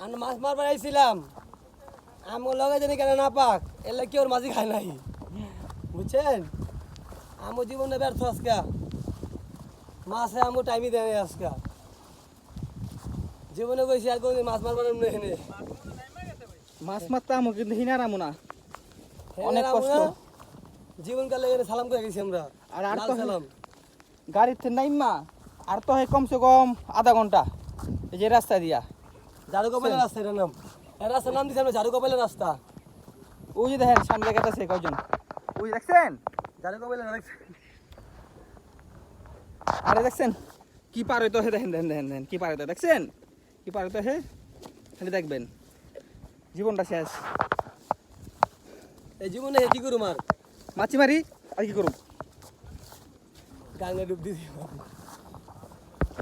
আমি মাছ মারবার আইছিলাম আমি লগে জানি কেন না পাক এলে কি ওর মাঝি খায় নাই বুঝছেন আমার জীবনে ব্যর্থ আজকা মাছে আমি টাইমই দেয় নাই আজকা জীবনে কইছি আর কোনদিন মাছ মারবার এনে মাছ মারতে আমো কিন্তু হিনারামো না অনেক কষ্ট জীবনকালে এখানে সালাম করে গেছি আমরা আর লাল তো সালাম গাড়িতে নাইমা আর তো হয় কমসে কম আধা ঘন্টা এই যে রাস্তা দিয়া ঝাড়ু কপালের রাস্তা এটার নাম এর রাস্তার নাম দিছি আমরা ঝাড়ু কপালের রাস্তা ওই যে দেখেন সামনে গেছে কয়জন ওই দেখছেন ঝাড়ু কপালের রাস্তা আরে দেখছেন কি পার হইতো হে দেখেন দেখেন দেখেন দেখেন কি পার হইতো দেখছেন কি পার হইতো হে খালি দেখবেন জীবনটা শেষ এই জীবনে কি করুম আর মাছি মারি আর কি করুম গাঙ্গে ডুব দিছি